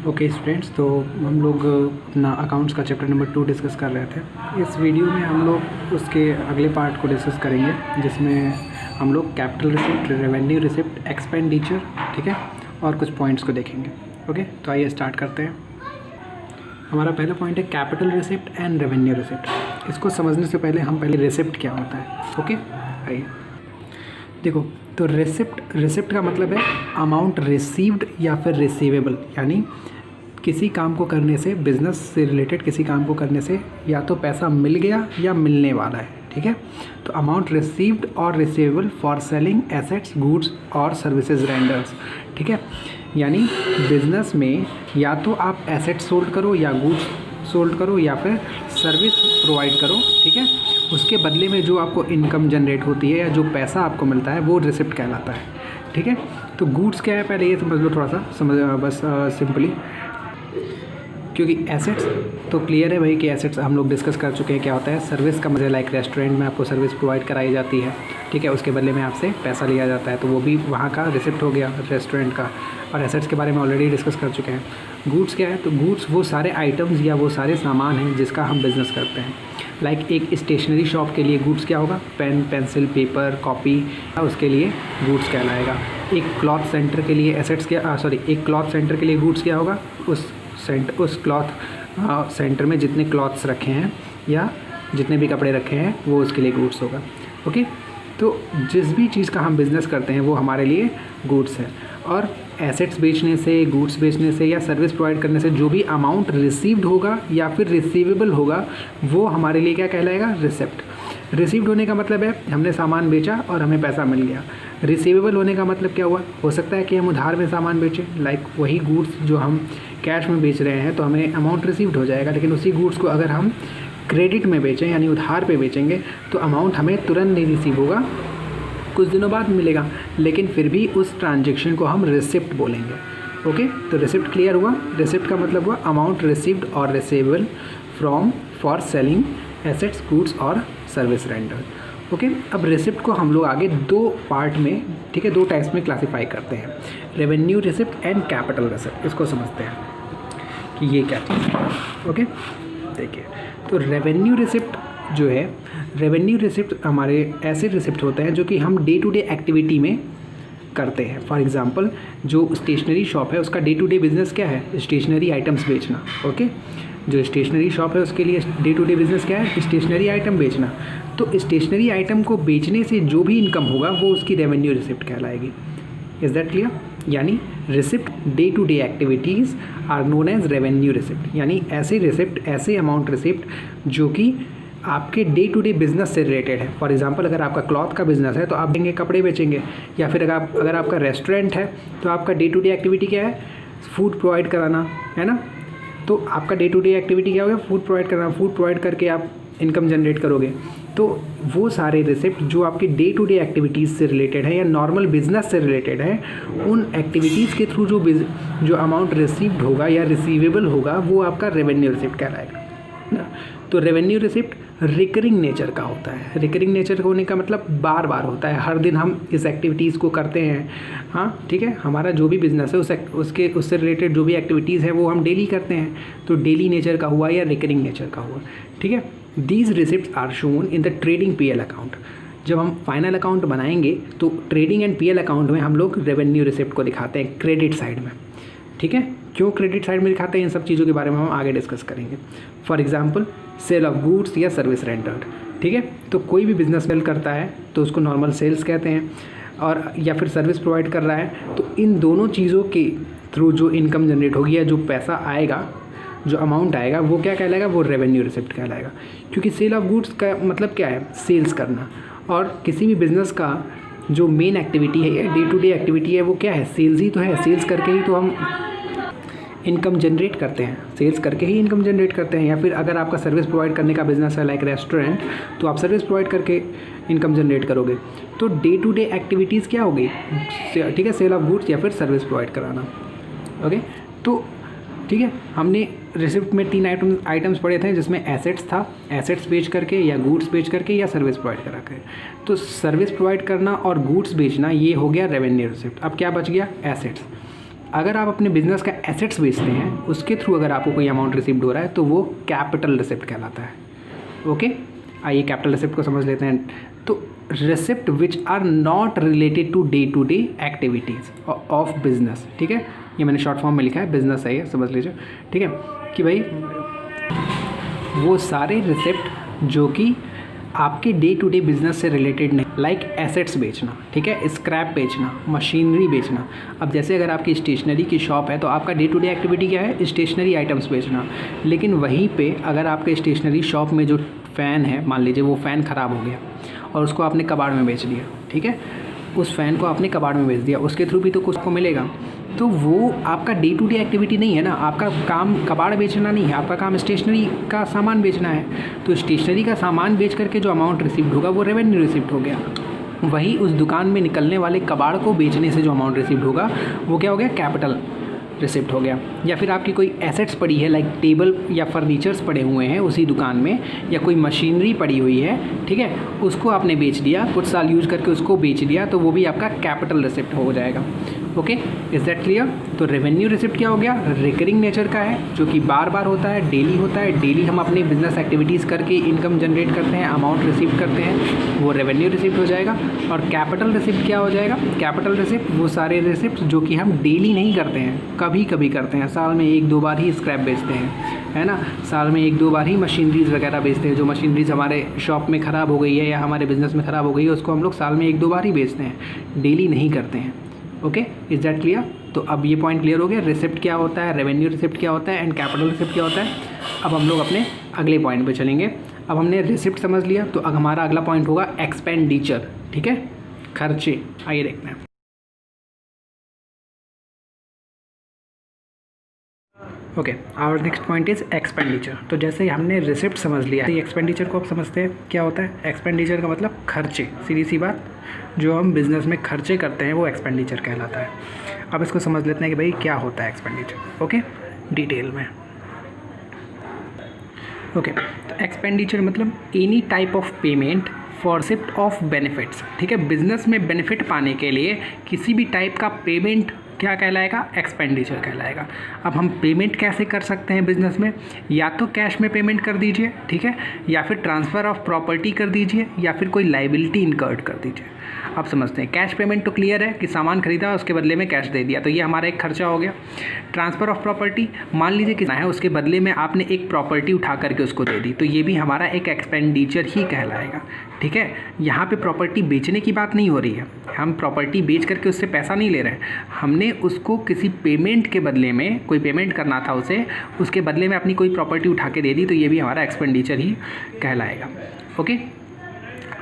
Okay students, तो हम लोग अपना अकाउंट्स का चैप्टर नंबर 2 डिस्कस कर रहे थे। इस वीडियो में हम लोग उसके अगले पार्ट को डिस्कस करेंगे, जिसमें हम लोग capital receipt, revenue receipt, expenditure, ठीक है, और कुछ पॉइंट्स को देखेंगे। ओके, तो आइए स्टार्ट करते हैं। हमारा पहला पॉइंट है capital receipt and revenue receipt. इसको समझने से पहले हम पहले रिसिप्ट क्या होता है। ओके, आइए देखो। तो रिसिप्ट का मतलब है अमाउंट रिसीव्ड या फिर रिसीवेबल, यानी किसी काम को करने से, बिजनेस से रिलेटेड किसी काम को करने से या तो पैसा मिल गया या मिलने वाला है, ठीक है। तो अमाउंट रिसीव्ड और receivable for selling assets, goods और सर्विसेज रेंडर्स, ठीक है। यानी बिजनेस में या तो आप एसेट सोल्ड करो या गुड्स सोल्ड करो या फिर सर्विस प्रोवाइड करो, ठीक है। उसके बदले में जो आपको इनकम जनरेट होती है या जो पैसा आपको मिलता है वो रिसिप्ट कहलाता है, ठीक है। तो गुड्स क्या है पहले ये समझ लो, थोड़ा सा समझ बस सिंपली, क्योंकि एसेट्स तो क्लियर है भाई कि एसेट्स हम लोग डिस्कस कर चुके हैं क्या होता है। सर्विस का मतलब लाइक रेस्टोरेंट में आपको सर्विस प्रोवाइड कराई जाती है, ठीक है, उसके बदले में आपसे पैसा लिया जाता है, तो वो भी वहाँ का रिसिप्ट हो गया रेस्टोरेंट का। और एसेट्स के बारे में ऑलरेडी डिस्कस कर चुके हैं। गुड्स क्या है, तो गुड्स वो सारे आइटम्स या वो सारे सामान हैं जिसका हम बिज़नेस करते हैं। लाइक एक स्टेशनरी शॉप के लिए गुड्स क्या होगा, पेन, पेंसिल, पेपर, कॉपी, उसके लिए गुड्स कहलाएगा। एक क्लॉथ सेंटर के लिए एसेट्स क्या, एक क्लॉथ सेंटर के लिए गुड्स क्या होगा, उस क्लॉथ सेंटर में जितने क्लॉथ्स रखे हैं या जितने भी कपड़े रखे हैं वो उसके लिए गुड्स होगा। ओके, तो जिस भी चीज़ का हम बिज़नेस करते हैं वो हमारे लिए गुड्स है। और एसेट्स बेचने से, गुड्स बेचने से या सर्विस प्रोवाइड करने से जो भी अमाउंट रिसीव्ड होगा या फिर रिसीवेबल होगा वो हमारे लिए क्या कहलाएगा, रिसिप्ट। रिसीव्ड होने का मतलब है हमने सामान बेचा और हमें पैसा मिल गया। रिसीवेबल होने का मतलब क्या हुआ, हो सकता है कि हम उधार में सामान बेचें, लाइक वही गुड्स जो हम कैश में बेच रहे हैं तो हमें अमाउंट रिसीव्ड हो जाएगा, लेकिन उसी गुड्स को अगर हम क्रेडिट में बेचें यानी उधार पे बेचेंगे तो अमाउंट हमें तुरंत नहीं रिसीव होगा, कुछ दिनों बाद मिलेगा, लेकिन फिर भी उस ट्रांजेक्शन को हम रिसिप्ट बोलेंगे। ओके, तो रिसिप्ट क्लियर हुआ। रिसिप्ट का मतलब हुआ अमाउंट रिसीव्ड और receivable from for selling assets, goods और सर्विस रेंडर। ओके, अब रिसिप्ट को हम लोग आगे दो पार्ट में, ठीक है, दो टाइप्स में क्लासीफाई करते हैं, revenue receipt and capital receipt. इसको समझते हैं कि ये क्या चीज़ है। ओके, देखिए, तो रेवेन्यू रिसिप्ट जो है, रेवेन्यू रिसिप्ट हमारे ऐसे रिसिप्ट होते हैं जो कि हम डे टू डे एक्टिविटी में करते हैं। फॉर एग्जांपल, जो स्टेशनरी शॉप है उसका डे टू डे बिजनेस क्या है, स्टेशनरी आइटम्स बेचना। ओके, जो स्टेशनरी शॉप है उसके लिए डे टू डे बिजनेस क्या है, स्टेशनरी आइटम बेचना। तो स्टेशनरी आइटम को बेचने से जो भी इनकम होगा वो उसकी रेवेन्यू रिसिप्ट कहलाएगी। Is that clear? यानी receipt day to day activities are known as revenue receipt, यानी ऐसे रिसिप्ट, ऐसे अमाउंट रिसिप्ट जो कि आपके डे टू डे बिजनेस से रिलेटेड है। फॉर एग्जांपल, अगर आपका क्लॉथ का बिजनेस है तो आप देंगे कपड़े बेचेंगे, या फिर अगर आपका रेस्टोरेंट है तो आपका डे टू डे एक्टिविटी क्या है, फूड प्रोवाइड कराना है ना। तो आपका डे टू डे एक्टिविटी क्या होगा, फूड प्रोवाइड करना। फूड प्रोवाइड करके आप इनकम जनरेट करोगे, तो वो सारे रिसिप्ट जो आपकी डे टू डे एक्टिविटीज़ से रिलेटेड है या नॉर्मल बिजनेस से रिलेटेड है, उन एक्टिविटीज़ के थ्रू जो अमाउंट रिसीव्ड होगा या रिसीवेबल होगा वो आपका रेवेन्यू रिसिप्ट कहलाएगा ना। तो रेवेन्यू रिसिप्ट रिकरिंग नेचर का होता है। रिकरिंग नेचर होने का मतलब बार बार होता है, हर दिन हम इस एक्टिविटीज़ को करते हैं। हाँ, ठीक है, हमारा जो भी बिजनेस है उससे रिलेटेड जो भी एक्टिविटीज़ है वो हम डेली करते हैं, तो डेली नेचर का हुआ या रिकरिंग नेचर का हुआ, ठीक है। These receipt are shown in the trading PL account. जब हम फाइनल अकाउंट बनाएंगे तो ट्रेडिंग एंड पीएल अकाउंट में हम लोग रेवेन्यू रिसिप्ट को दिखाते हैं क्रेडिट साइड में, ठीक है। क्यों क्रेडिट साइड में दिखाते हैं, इन सब चीज़ों के बारे में हम आगे डिस्कस करेंगे। For example, sale of goods या सर्विस रेंडर्ड, ठीक है। तो कोई भी बिजनेस सेल करता है तो उसको नॉर्मल सेल्स कहते हैं, और या फिर सर्विस प्रोवाइड कर रहा है तो इन दोनों चीज़ों के थ्रू जो इनकम जनरेट होगी या जो पैसा आएगा, जो अमाउंट आएगा वो क्या कहलाएगा, वो रेवेन्यू रिसिप्ट कहलाएगा। क्योंकि सेल ऑफ गुड्स का मतलब क्या है, सेल्स करना, और किसी भी बिज़नेस का जो मेन एक्टिविटी है या डे टू डे एक्टिविटी है वो क्या है, सेल्स ही तो है। सेल्स करके ही तो हम इनकम जनरेट करते हैं, सेल्स करके ही इनकम जनरेट करते हैं। या फिर अगर आपका सर्विस प्रोवाइड करने का बिजनेस है लाइक रेस्टोरेंट, तो आप सर्विस प्रोवाइड करके इनकम जनरेट करोगे। तो डे टू डे एक्टिविटीज़ क्या होगी, ठीक है, सेल ऑफ गुड्स या फिर सर्विस प्रोवाइड कराना। ओके, तो ठीक है, हमने रिसिप्ट में 3 आइटम्स पढ़े थे, जिसमें एसेट्स था, एसेट्स बेच करके या गुड्स बेच करके या सर्विस प्रोवाइड करा के। तो सर्विस प्रोवाइड करना और गुड्स बेचना ये हो गया रेवेन्यू रिसिप्ट। अब क्या बच गया, एसेट्स। अगर आप अपने बिजनेस का एसेट्स बेचते हैं उसके थ्रू अगर आपको कोई अमाउंट रिसीव्ड हो रहा है तो वो कैपिटल रिसिप्ट कहलाता है। ओके, आइए कैपिटल रिसिप्ट को समझ लेते हैं। तो receipt which are not related to day activities of business, ठीक है, ये मैंने शॉर्ट फॉर्म में लिखा है, बिजनेस है ये, समझ लीजिए, ठीक है, कि भाई वो सारे रिसिप्ट जो कि आपके डे टू डे बिजनेस से रिलेटेड नहीं, लाइक एसेट्स बेचना, ठीक है, स्क्रैप बेचना, मशीनरी बेचना। अब जैसे अगर आपकी स्टेशनरी की शॉप है तो आपका डे टू डे एक्टिविटी क्या है, स्टेशनरी आइटम्स बेचना। लेकिन वहीं पे अगर आपके स्टेशनरी शॉप में जो फ़ैन है, मान लीजिए वो फ़ैन ख़राब हो गया और उसको आपने कबाड़ में बेच दिया, ठीक है, उस फ़ैन को आपने कबाड़ में बेच दिया, उसके थ्रू भी तो कुछ को मिलेगा। तो वो आपका डे टू डे एक्टिविटी नहीं है ना, आपका काम कबाड़ बेचना नहीं है, आपका काम स्टेशनरी का सामान बेचना है। तो स्टेशनरी का सामान बेच करके जो अमाउंट रिसीव्ड होगा वो रेवेन्यू रिसीव्ड हो गया। वही उस दुकान में निकलने वाले कबाड़ को बेचने से जो अमाउंट रिसीव्ड होगा वो क्या हो गया, कैपिटल रिसिप्ट हो गया। या फिर आपकी कोई एसेट्स पड़ी है, लाइक टेबल या फर्नीचर्स पड़े हुए हैं उसी दुकान में, या कोई मशीनरी पड़ी हुई है, ठीक है, उसको आपने बेच दिया, कुछ साल यूज़ करके उसको बेच दिया, तो वो भी आपका कैपिटल रिसिप्ट हो जाएगा। Okay, is that clear? तो रेवेन्यू रिसिप्ट क्या हो गया, रिकरिंग नेचर का है, जो कि बार बार होता है, डेली होता है, डेली हम अपने बिजनेस एक्टिविटीज़ करके इनकम जनरेट करते हैं, अमाउंट रिसीव करते हैं, वो रेवेन्यू रिसिप्ट हो जाएगा। और कैपिटल रिसिप्ट क्या हो जाएगा, कैपिटल रिसिप्ट वो सारे रिसिप्ट जो कि हम डेली नहीं करते हैं, कभी कभी करते हैं, साल में 1-2 बार ही स्क्रैप बेचते हैं, है ना, साल में 1-2 बार ही मशीनरीज़ वगैरह बेचते हैं। जो मशीनरीज़ हमारे शॉप में ख़राब हो गई है या हमारे बिज़नेस में ख़राब हो गई है उसको हम लोग साल में 1-2 बार ही बेचते हैं, डेली नहीं करते हैं। Okay, is that clear? तो अब ये पॉइंट क्लियर हो गया, रिसिप्ट क्या होता है, रेवेन्यू रिसिप्ट क्या होता है एंड कैपिटल रिसिप्ट क्या होता है। अब हम लोग अपने अगले पॉइंट पे चलेंगे। अब हमने रिसिप्ट समझ लिया, तो अब हमारा अगला पॉइंट होगा एक्सपेंडिचर, ठीक है, खर्चे। आइए देखते हैं। Okay, our next point is expenditure. तो जैसे हमने रिसिप्ट समझ लिया, एक्सपेंडिचर को आप समझते हैं क्या होता है। एक्सपेंडिचर का मतलब खर्चे, सीधी सी बात, जो हम बिज़नेस में खर्चे करते हैं वो एक्सपेंडिचर कहलाता है। अब इसको समझ लेते हैं कि भाई क्या होता है एक्सपेंडिचर। ओके, डिटेल में। ओके, तो एक्सपेंडिचर मतलब any type of payment for receipt of benefits, ठीक है, बिजनेस में बेनिफिट पाने के लिए किसी भी टाइप का पेमेंट क्या कहलाएगा, एक्सपेंडिचर कहलाएगा। अब हम पेमेंट कैसे कर सकते हैं बिजनेस में, या तो कैश में पेमेंट कर दीजिए, ठीक है, या फिर ट्रांसफ़र ऑफ प्रॉपर्टी कर दीजिए, या फिर कोई लाइबिलिटी इनकर्ड कर दीजिए। आप समझते हैं, कैश पेमेंट तो क्लियर है कि सामान खरीदा उसके बदले में कैश दे दिया, तो ये हमारा एक खर्चा हो गया। ट्रांसफ़र ऑफ प्रॉपर्टी, मान लीजिए कितना है, उसके बदले में आपने एक प्रॉपर्टी उठा करके उसको दे दी, तो ये भी हमारा एक एक्सपेंडिचर ही कहलाएगा, ठीक है। यहाँ पे प्रॉपर्टी बेचने की बात नहीं हो रही है, हम प्रॉपर्टी बेच करके उससे पैसा नहीं ले रहे हैं, हमने उसको किसी पेमेंट के बदले में, कोई पेमेंट करना था उसे, उसके बदले में अपनी कोई प्रॉपर्टी उठा के दे दी, तो ये भी हमारा एक्सपेंडिचर ही कहलाएगा। ओके,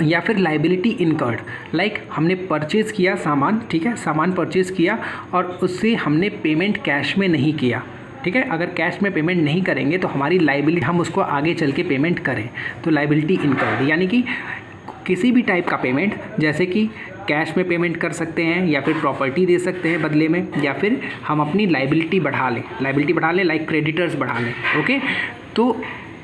या फिर लाइबिलिटी इनकर्ड, लाइक हमने परचेज़ किया सामान, ठीक है, सामान परचेज़ किया और उससे हमने पेमेंट कैश में नहीं किया, ठीक है, अगर कैश में पेमेंट नहीं करेंगे तो हमारी लाइबिलिटी, हम उसको आगे चल के पेमेंट करें, तो लाइबिलिटी इनकर्ड, यानी कि किसी भी टाइप का पेमेंट, जैसे कि कैश में पेमेंट कर सकते हैं, या फिर प्रॉपर्टी दे सकते हैं बदले में, या फिर हम अपनी लाइबिलिटी बढ़ा लें, लाइक क्रेडिटर्स बढ़ा लें। ओके, तो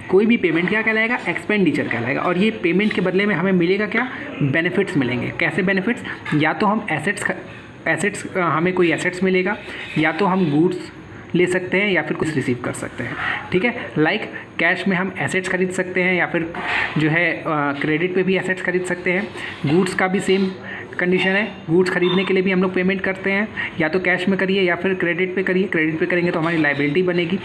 कोई भी पेमेंट क्या कहलाएगा, एक्सपेंडिचर कहलाएगा। और ये पेमेंट के बदले में हमें मिलेगा क्या, बेनिफिट्स मिलेंगे। कैसे बेनिफिट्स, या तो हम एसेट्स हमें कोई एसेट्स मिलेगा, या तो हम गुड्स ले सकते हैं, या फिर कुछ रिसीव कर सकते हैं, ठीक है। लाइक कैश में हम एसेट्स खरीद सकते हैं, या फिर जो है क्रेडिट पे भी एसेट्स खरीद सकते हैं। गुड्स का भी सेम कंडीशन है, गुड्स खरीदने के लिए भी हम लोग पेमेंट करते हैं, या तो कैश में करिए या फिर क्रेडिट पे करिए। क्रेडिट पे करेंगे तो हमारी लाइबिलिटी बनेगी,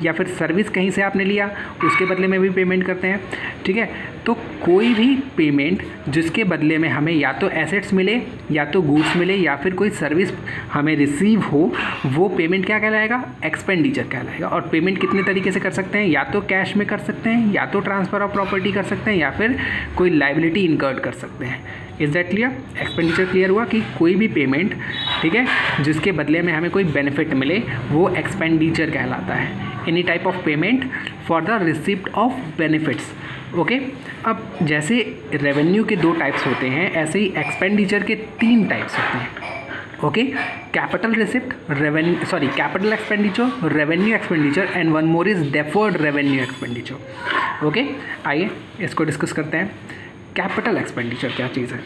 या फिर सर्विस कहीं से आपने लिया उसके बदले में भी पेमेंट करते हैं, ठीक है। तो कोई भी पेमेंट जिसके बदले में हमें या तो एसेट्स मिले, या तो गुड्स मिले, या फिर कोई सर्विस हमें रिसीव हो, वो पेमेंट क्या कहलाएगा, एक्सपेंडिचर कहलाएगा। और पेमेंट कितने तरीके से कर सकते हैं, या तो कैश में कर सकते हैं, या तो ट्रांसफ़र ऑफ प्रॉपर्टी कर सकते हैं, या फिर कोई लाइबिलिटी इनकर्ड कर सकते हैं। Is that clear? Expenditure clear हुआ कि कोई भी पेमेंट, ठीक है, जिसके बदले में हमें कोई बेनिफिट मिले वो एक्सपेंडिचर कहलाता है। Any type of payment for the receipt of benefits. Okay, अब जैसे रेवेन्यू के 2 टाइप्स होते हैं, ऐसे ही एक्सपेंडिचर के 3 टाइप्स होते हैं। Okay, capital receipt, capital expenditure, revenue expenditure and one more is deferred revenue expenditure. Okay, आइए इसको डिस्कस करते हैं। कैपिटल एक्सपेंडिचर क्या चीज़ है।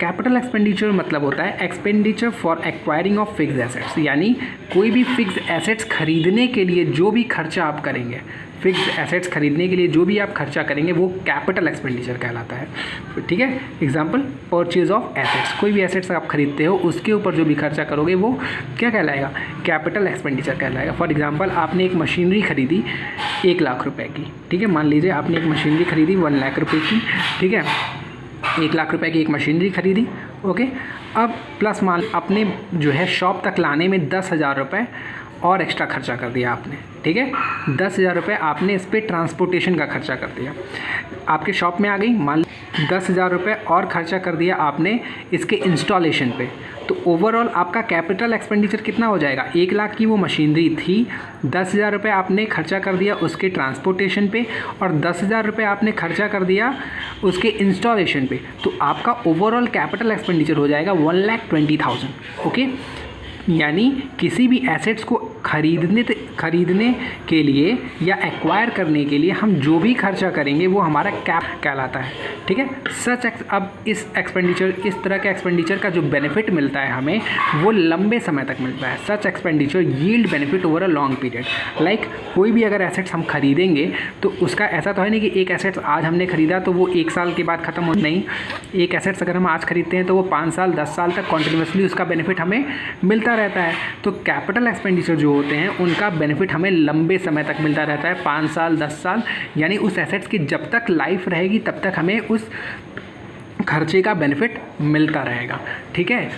कैपिटल एक्सपेंडिचर मतलब होता है expenditure for acquiring of fixed assets, यानी कोई भी फिक्स्ड एसेट्स खरीदने के लिए जो भी खर्चा आप करेंगे, फिक्स्ड एसेट्स खरीदने के लिए जो भी आप खर्चा करेंगे वो कैपिटल एक्सपेंडिचर कहलाता है। ठीक है, एग्जांपल परचेज ऑफ एसेट्स, कोई भी एसेट्स आप खरीदते हो उसके ऊपर जो भी खर्चा करोगे वो क्या कहलाएगा, कैपिटल एक्सपेंडिचर कहलाएगा। फॉर एग्जांपल आपने एक मशीनरी खरीदी 1 लाख रुपए की, ठीक है, मान लीजिए आपने एक मशीनरी खरीदी 1 लाख रुपए की, ठीक है, 1 लाख रुपए की एक मशीनरी खरीदी, ओके। अब प्लस मान आपने जो है शॉप तक लाने में 10,000 रुपये और एक्स्ट्रा खर्चा कर दिया आपने, ठीक है, 10,000 रुपये आपने इस पर ट्रांसपोर्टेशन का खर्चा कर दिया, आपके शॉप में आ गई, मान 10,000 रुपये और खर्चा कर दिया आपने इसके इंस्टॉलेशन पे, तो ओवरऑल आपका कैपिटल एक्सपेंडिचर कितना हो जाएगा, 1 लाख की वो मशीनरी थी, 10,000 रुपये आपने खर्चा कर दिया उसके ट्रांसपोर्टेशन पे और 10,000 रुपये आपने खर्चा कर दिया उसके इंस्टॉलेशन पे, तो आपका ओवरऑल कैपिटल एक्सपेंडिचर हो जाएगा 1,20,000, ओके। यानी किसी भी एसेट्स को खरीदने के लिए या एक्वायर करने के लिए हम जो भी खर्चा करेंगे वो हमारा कैप कहलाता है, ठीक है। अब इस तरह के एक्सपेंडिचर का जो बेनिफिट मिलता है हमें वो लंबे समय तक मिलता है। Such expenditure yield benefit over a long period, like कोई भी अगर एसेट्स हम खरीदेंगे तो उसका ऐसा तो है नहीं कि एक एसेट्स आज हमने खरीदा तो वो 1 साल के बाद ख़त्म हो, नहीं, एक एसेट्स अगर हम आज खरीदते हैं तो वो 5 साल 10 साल तक कॉन्टिन्यूसली उसका बेनिफिट हमें मिलता रहता है। तो कैपिटल एक्सपेंडिचर जो होते हैं उनका बेनिफिट हमें लंबे समय तक मिलता रहता है, 5 साल 10 साल, यानी उस एसेट्स की जब तक लाइफ रहेगी तब तक हमें उस खर्चे का बेनिफिट मिलता रहेगा, ठीक है।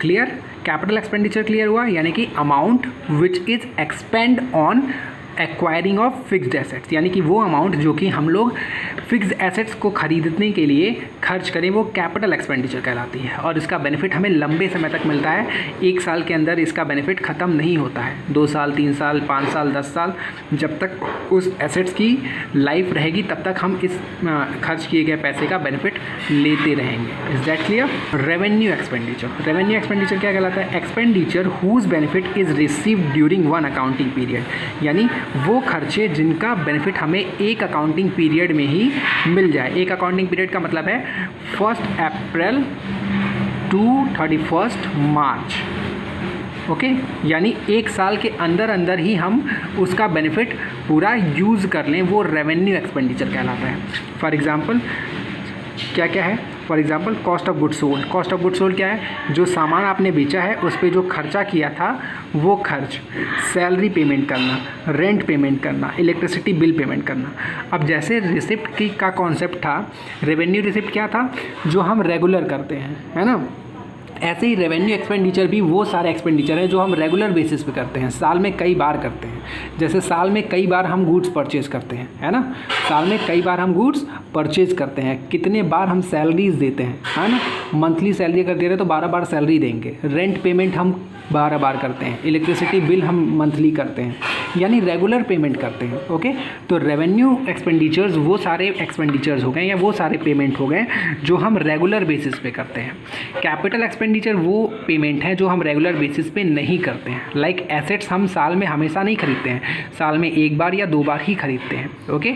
क्लियर, कैपिटल एक्सपेंडिचर क्लियर हुआ, यानी कि amount which is expand on acquiring of fixed assets, यानी कि वो अमाउंट जो कि हम लोग फिक्स्ड एसेट्स को खरीदने के लिए खर्च करें वो कैपिटल एक्सपेंडिचर कहलाती है और इसका बेनिफिट हमें लंबे समय तक मिलता है। 1 साल के अंदर इसका बेनिफिट ख़त्म नहीं होता है, 2 साल 3 साल 5 साल 10 साल, जब तक उस एसेट्स की लाइफ रहेगी तब तक हम इस खर्च किए गए पैसे का बेनिफिट लेते रहेंगे। Is that clear? Revenue expenditure क्या कहलाता है? Expenditure whose benefit is received during one accounting period, यानी वो खर्चे जिनका बेनिफिट हमें एक अकाउंटिंग पीरियड में ही मिल जाए। एक अकाउंटिंग पीरियड का मतलब है 1 अप्रैल टू 31 मार्च, ओके, यानी 1 साल के अंदर ही हम उसका बेनिफिट पूरा यूज़ कर लें, वो रेवेन्यू एक्सपेंडिचर कहलाता है। फॉर एग्ज़ाम्पल क्या क्या है? For example cost of goods sold. Cost of goods sold क्या है? जो सामान आपने बेचा है उस पर जो खर्चा किया था वो खर्च, सैलरी पेमेंट करना, रेंट पेमेंट करना, इलेक्ट्रिसिटी बिल पेमेंट करना। अब जैसे रिसिप्ट की का कॉन्सेप्ट था, रेवेन्यू रिसिप्ट क्या था? जो हम रेगुलर करते हैं, है ना, ऐसे ही रेवेन्यू एक्सपेंडिचर भी वो सारे एक्सपेंडिचर हैं जो हम रेगुलर बेसिस पे करते हैं, साल में कई बार करते हैं। जैसे साल में कई बार हम गुड्स परचेज़ करते हैं, है ना, साल में कई बार हम गुड्स परचेज़ करते हैं, कितने बार हम सैलरीज देते हैं, है ना, मंथली सैलरी अगर दे रहे तो 12 बार सैलरी देंगे, रेंट पेमेंट हम 12 बार करते हैं, इलेक्ट्रिसिटी बिल हम मंथली करते हैं, यानी रेगुलर पेमेंट करते हैं, ओके। तो रेवेन्यू एक्सपेंडिचर्स वो सारे एक्सपेंडिचर्स हो गए या वो सारे पेमेंट हो गए जो हम रेगुलर बेसिस पे करते हैं। कैपिटल एक्सपेंडिचर वो पेमेंट हैं जो हम रेगुलर बेसिस पे नहीं करते हैं, लाइक एसेट्स हम साल में हमेशा नहीं खरीदते हैं, साल में 1 बार या 2 बार ही खरीदते हैं, ओके,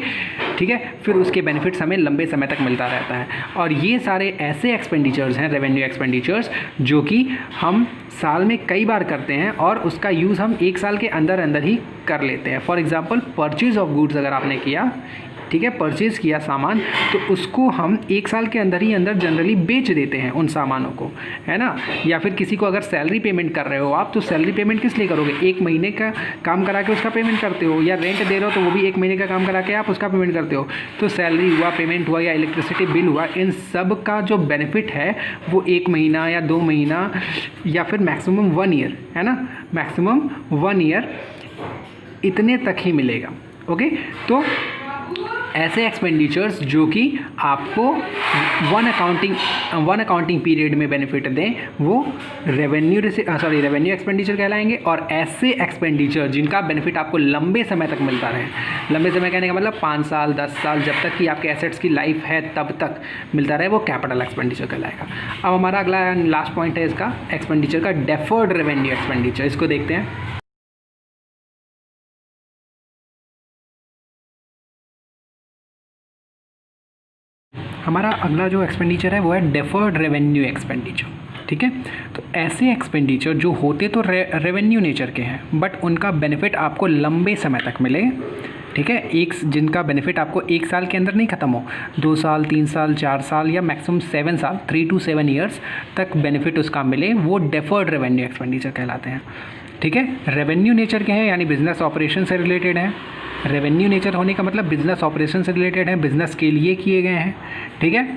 ठीक है। फिर उसके बेनिफिट्स हमें लंबे समय तक मिलता रहता है और ये सारे ऐसे एक्सपेंडिचर्स हैं, रेवेन्यू एक्सपेंडिचर्स, जो कि हम साल में कई बार करते हैं और उसका यूज़ हम 1 साल के अंदर ही कर लेते हैं। For example purchase of goods अगर आपने किया, ठीक है, परचेज़ किया सामान, तो उसको हम 1 साल के अंदर जनरली बेच देते हैं उन सामानों को, है ना। या फिर किसी को अगर सैलरी पेमेंट कर रहे हो आप, तो सैलरी पेमेंट किस लिए करोगे? 1 महीने का काम करा के उसका पेमेंट करते हो, या रेंट दे रहे हो तो वो भी 1 महीने का काम करा के आप उसका पेमेंट करते हो। तो सैलरी हुआ, पेमेंट हुआ या इलेक्ट्रिसिटी बिल हुआ, इन सब का जो बेनिफिट है वो 1 महीना या 2 महीना या फिर मैक्सिमम 1 ईयर, है ना, मैक्सिमम 1 ईयर इतने तक ही मिलेगा, ओके। तो ऐसे एक्सपेंडिचर्स जो कि आपको वन अकाउंटिंग पीरियड में बेनिफिट दें वो रेवेन्यू एक्सपेंडिचर कहलाएंगे। और ऐसे एक्सपेंडिचर जिनका बेनिफिट आपको लंबे समय तक मिलता रहे, लंबे समय कहने का मतलब 5 साल 10 साल, जब तक कि आपके एसेट्स की लाइफ है तब तक मिलता रहे, वो कैपिटल एक्सपेंडिचर कहलाएगा। अब हमारा अगला लास्ट पॉइंट है इसका एक्सपेंडिचर का, डेफर्ड रेवेन्यू एक्सपेंडिचर। इसको देखते हैं। हमारा अगला जो एक्सपेंडिचर है वो है डेफर्ड रेवेन्यू एक्सपेंडिचर, ठीक है। तो ऐसे एक्सपेंडिचर जो होते तो रेवेन्यू नेचर के हैं बट उनका बेनिफिट आपको लंबे समय तक मिले, ठीक है, जिनका बेनिफिट आपको 1 साल के अंदर नहीं ख़त्म हो, 2 साल, 3 साल, 4 साल या मैक्सिमम 7 साल, 3 to 7 ईयर्स तक बेनिफिट उसका मिले, वो डेफर्ड रेवेन्यू एक्सपेंडिचर कहलाते हैं, ठीक है। रेवेन्यू नेचर के हैं यानी बिजनेस ऑपरेशन से रिलेटेड है। रेवेन्यू नेचर होने का मतलब बिजनेस ऑपरेशन से रिलेटेड है, बिजनेस के लिए किए गए हैं, ठीक है,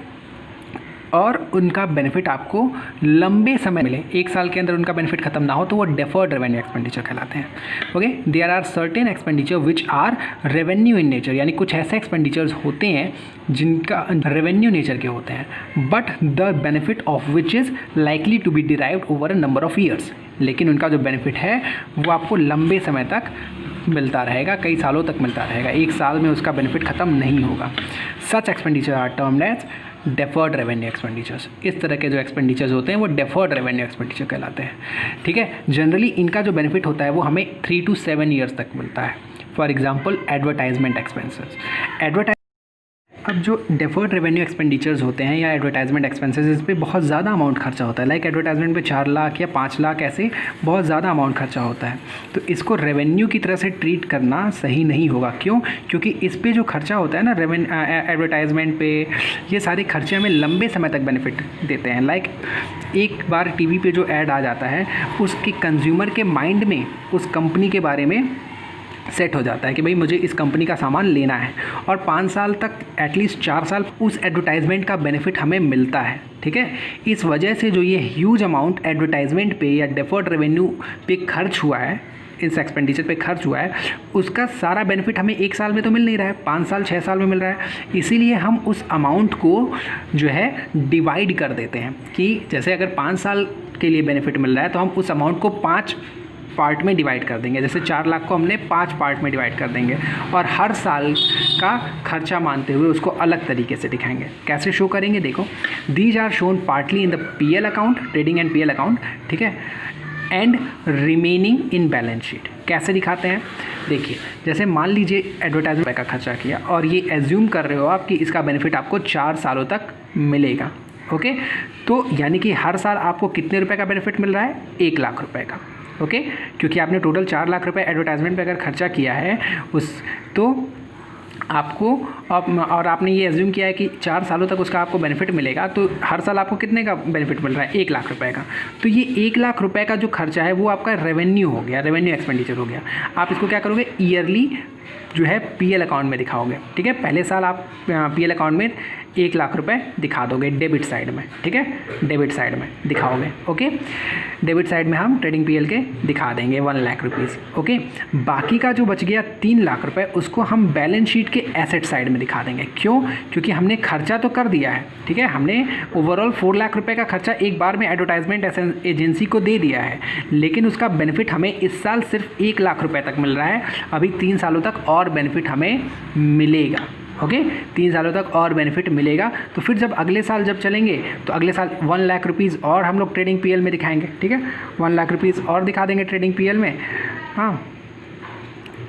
और उनका बेनिफिट आपको लंबे समय मिले, 1 साल के अंदर उनका बेनिफिट खत्म ना हो, तो वो डेफर्ड रेवेन्यू एक्सपेंडिचर कहलाते हैं। Okay, there are certain expenditure which are revenue in nature, यानी कुछ ऐसे एक्सपेंडिचर्स होते हैं जिनका रेवेन्यू नेचर के होते हैं but the benefit of which is likely to be derived over a number of years, लेकिन उनका जो बेनिफिट है वो आपको लंबे समय तक मिलता रहेगा, कई सालों तक मिलता रहेगा, 1 साल में उसका बेनिफिट ख़त्म नहीं होगा। Such expenditure are termed as deferred revenue expenditures. इस तरह के जो एक्सपेंडिचर्स होते हैं वो डेफर्ड रेवेन्यू एक्सपेंडिचर कहलाते हैं, ठीक है। जनरली इनका जो बेनिफिट होता है वो हमें 3 to 7 ईयर्स तक मिलता है। For example advertisement expenses. अब जो डेफर्ड रेवेन्यू एक्सपेंडिचर्स होते हैं या एडवर्टाइजमेंट एक्सपेंसेस, इस पर बहुत ज़्यादा अमाउंट खर्चा होता है, लाइक एडवर्टाइजमेंट पे 4 लाख या 5 लाख ऐसे बहुत ज़्यादा अमाउंट खर्चा होता है, तो इसको रेवेन्यू की तरह से ट्रीट करना सही नहीं होगा। क्यों? क्योंकि इस पे जो खर्चा होता है ना एडवर्टाइजमेंट पे, ये सारे खर्चे हमें लंबे समय तक बेनिफिट देते हैं। लाइक एक बार टीवी पे जो ऐड आ जाता है उसके कंज्यूमर के माइंड में उस कंपनी के बारे में सेट हो जाता है कि भाई मुझे इस कंपनी का सामान लेना है, और 5 साल तक, एटलीस्ट 4 साल उस एडवर्टाइजमेंट का बेनिफिट हमें मिलता है, ठीक है। इस वजह से जो ये ह्यूज अमाउंट एडवर्टाइजमेंट पे या डेफर्ड रेवेन्यू पे खर्च हुआ है, इस एक्सपेंडिचर पे खर्च हुआ है, उसका सारा बेनिफिट हमें 1 साल में तो मिल नहीं रहा है, 5 साल 6 साल में मिल रहा है। इसीलिए हम उस अमाउंट को जो है डिवाइड कर देते हैं कि जैसे अगर 5 साल के लिए बेनिफिट मिल रहा है तो हम उस अमाउंट को 5 पार्ट में डिवाइड कर देंगे। जैसे 4 लाख को हमने 5 पार्ट में डिवाइड कर देंगे और हर साल का खर्चा मानते हुए उसको अलग तरीके से दिखाएंगे। कैसे शो करेंगे? देखो, these are shown partly in the PL account, trading and PL account, ठीक है, and remaining in balance sheet. कैसे दिखाते हैं? देखिए, जैसे मान लीजिए एडवर्टाइजमेंट का खर्चा किया और ये एज्यूम कर रहे हो आप कि इसका बेनिफिट आपको 4 सालों तक मिलेगा, ओके। तो यानी कि हर साल आपको कितने रुपए का बेनिफिट मिल रहा है? 1 लाख रुपए का, ओके। क्योंकि आपने टोटल 4 लाख रुपए एडवर्टाइजमेंट पे अगर खर्चा किया है तो आपको और आपने ये एज्यूम किया है कि 4 सालों तक उसका आपको बेनिफिट मिलेगा, तो हर साल आपको कितने का बेनिफिट मिल रहा है? 1 लाख रुपए का। तो ये 1 लाख रुपए का जो खर्चा है वो आपका रेवेन्यू हो गया, रेवेन्यू एक्सपेंडिचर हो गया। आप इसको क्या करोगे? ईयरली जो है पीएल अकाउंट में दिखाओगे, ठीक है। पहले साल आप पीएल अकाउंट में 1 लाख रुपए दिखा दोगे डेबिट साइड में, ठीक है, डेबिट साइड में दिखाओगे, ओके। डेबिट साइड में हम ट्रेडिंग पीएल के दिखा देंगे 1 लाख रुपीज़, ओके। बाकी का जो बच गया 3 लाख रुपए, उसको हम बैलेंस शीट के एसेट साइड में दिखा देंगे। क्यों? क्योंकि हमने खर्चा तो कर दिया है, ठीक है, हमने ओवरऑल 4 लाख रुपए का खर्चा एक बार में एडवर्टाइजमेंट एजेंसी को दे दिया है, लेकिन उसका बेनिफिट हमें इस साल सिर्फ 1 लाख रुपए तक मिल रहा है। अभी 3 सालों तक और बेनिफिट हमें मिलेगा, ओके। 3 सालों तक और बेनिफिट मिलेगा। तो फिर जब अगले साल जब चलेंगे तो अगले साल 1 लाख रुपीज़ और हम लोग ट्रेडिंग पीएल में दिखाएंगे, ठीक है, 1 लाख रुपीज़ और दिखा देंगे ट्रेडिंग पीएल में, हाँ।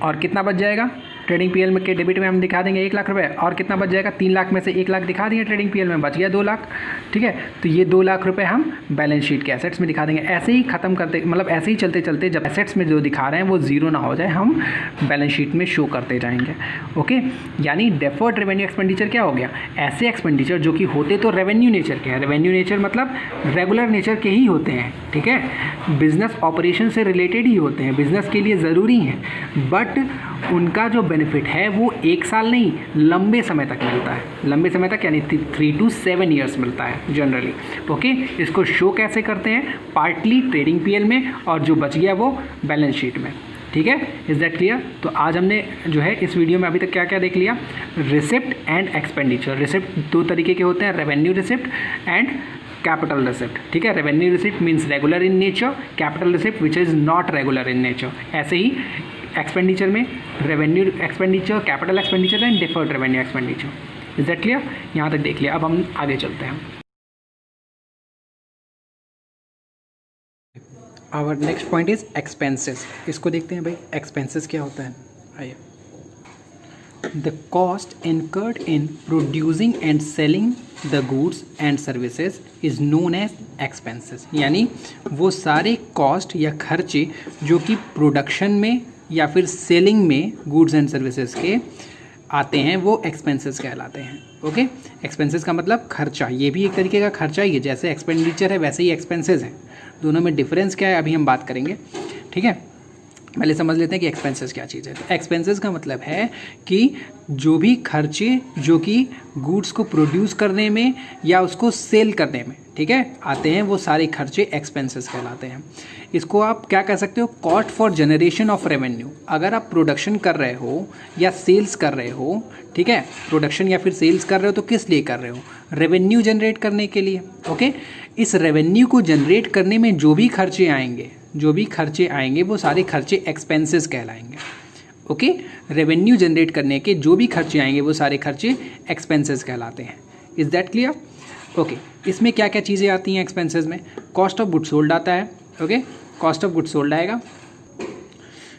और कितना बच जाएगा? ट्रेडिंग पीएल में के डेबिट में हम दिखा देंगे 1 लाख रुपए, और कितना बच जाएगा? 3 लाख में से 1 लाख दिखा दिए ट्रेडिंग पीएल में, बच गया 2 लाख, ठीक है। तो ये 2 लाख रुपए हम बैलेंस शीट के एसेट्स में दिखा देंगे। ऐसे ही खत्म करते, मतलब ऐसे ही चलते चलते जब एसेट्स में जो दिखा रहे हैं वो जीरो ना हो जाए, हम बैलेंस शीट में शो करते जाएंगे, ओके। यानी डेफर्ड रेवेन्यू एक्सपेंडिचर क्या हो गया? ऐसे एक्सपेंडिचर जो कि होते तो रेवेन्यू नेचर के हैं, रेवेन्यू नेचर मतलब रेगुलर नेचर के ही होते हैं, ठीक है, बिजनेस ऑपरेशन से रिलेटेड ही होते हैं, बिजनेस के लिए ज़रूरी हैं, बट उनका जो बेनिफिट है वो 1 साल नहीं, लंबे समय तक मिलता है, लंबे समय तक यानी 3 to 7 ईयर्स मिलता है जनरली, ओके। इसको शो कैसे करते हैं? पार्टली ट्रेडिंग पीएल में और जो बच गया वो बैलेंस शीट में, ठीक है। Is that clear? तो आज हमने जो है इस वीडियो में अभी तक क्या क्या देख लिया? Receipt and expenditure. रिसिप्ट 2 तरीके के होते हैं, revenue receipt and capital receipt, ठीक है। Revenue receipt means regular in nature, capital receipt which is not regular in nature. ऐसे ही एक्सपेंडिचर में revenue expenditure, capital expenditure and deferred revenue expenditure. Is that clear? यहाँ तक देख लिया, अब हम आगे चलते हैं। Our next point is expenses. इसको देखते हैं भाई, एक्सपेंसेस क्या होता है। आइए, the cost incurred in producing and selling the goods and services is known as expenses. यानी वो सारे कॉस्ट या खर्चे जो कि प्रोडक्शन में या फिर सेलिंग में गुड्स एंड सर्विसेज के आते हैं वो एक्सपेंसेस कहलाते हैं। ओके, एक्सपेंसेस का मतलब खर्चा, ये भी एक तरीके का खर्चा ही है, जैसे एक्सपेंडिचर है वैसे ही एक्सपेंसेस हैं। दोनों में डिफरेंस क्या है अभी हम बात करेंगे। ठीक है, पहले समझ लेते हैं कि एक्सपेंसेस क्या चीज़ है। तो एक्सपेंसेस का मतलब है कि जो भी खर्चे जो कि गुड्स को प्रोड्यूस करने में या उसको सेल करने में, ठीक है, आते हैं, वो सारे खर्चे एक्सपेंसेस कहलाते हैं। इसको आप क्या कह सकते हो, cost for generation of revenue. अगर आप प्रोडक्शन कर रहे हो या सेल्स कर रहे हो, ठीक है, प्रोडक्शन या फिर सेल्स कर रहे हो तो किस लिए कर रहे हो, रेवेन्यू जनरेट करने के लिए। ओके, इस रेवेन्यू को जनरेट करने में जो भी खर्चे आएंगे वो सारे खर्चे एक्सपेंसेस कहलाएंगे। ओके, रेवेन्यू जनरेट करने के जो भी खर्चे आएंगे वो सारे खर्चे एक्सपेंसेस कहलाते हैं। Is that clear? ओके, इसमें क्या क्या चीज़ें आती हैं एक्सपेंसेस में? कॉस्ट ऑफ गुड्स सोल्ड आता है। Okay, cost of goods sold आएगा।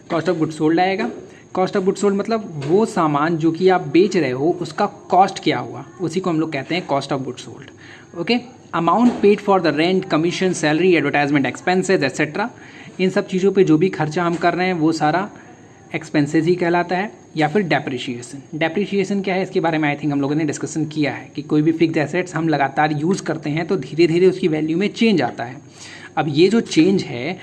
कॉस्ट ऑफ गुड्स सोल्ड मतलब वो सामान जो कि आप बेच रहे हो उसका कॉस्ट क्या हुआ, उसी को हम लोग कहते हैं cost of goods sold. Okay, amount paid for the rent, commission, salary, advertisement expenses etcetera, इन सब चीज़ों पे जो भी खर्चा हम कर रहे हैं वो सारा एक्सपेंसेस ही कहलाता है। या फिर डेप्रिशिएशन क्या है, इसके बारे में आई थिंक हम लोगों ने डिस्कशन किया है कि कोई भी फिक्स एसेट्स हम लगातार यूज़ करते हैं तो धीरे धीरे उसकी वैल्यू में चेंज आता है। अब ये जो चेंज है,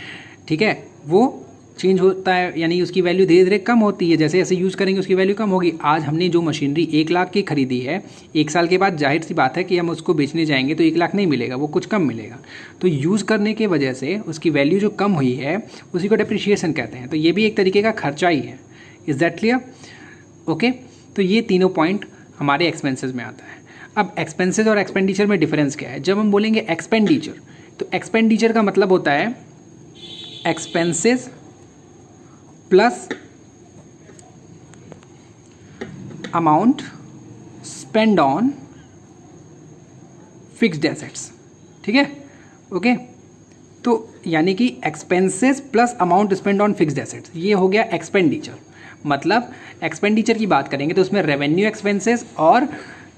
ठीक है, वो चेंज होता है, यानी उसकी वैल्यू धीरे धीरे कम होती है। जैसे जैसे यूज़ करेंगे उसकी वैल्यू कम होगी। आज हमने जो मशीनरी 1 लाख की खरीदी है, 1 साल के बाद जाहिर सी बात है कि हम उसको बेचने जाएंगे तो 1 लाख नहीं मिलेगा, वो कुछ कम मिलेगा। तो यूज़ करने की वजह से उसकी वैल्यू जो कम हुई है उसी को डेप्रिशिएशन कहते हैं। तो ये भी एक तरीके का खर्चा ही है। Is that clear? ओके, तो ये तीनों पॉइंट हमारे एक्सपेंसेस में आता है। अब एक्सपेंसेस और एक्सपेंडिचर में डिफरेंस क्या है? जब हम बोलेंगे एक्सपेंडिचर, तो एक्सपेंडिचर का मतलब होता है expenses plus amount spend on fixed assets. ठीक है, ओके, तो यानी कि expenses plus amount spend on fixed assets, ये हो गया एक्सपेंडिचर। मतलब एक्सपेंडिचर की बात करेंगे तो उसमें रेवेन्यू एक्सपेंसेस और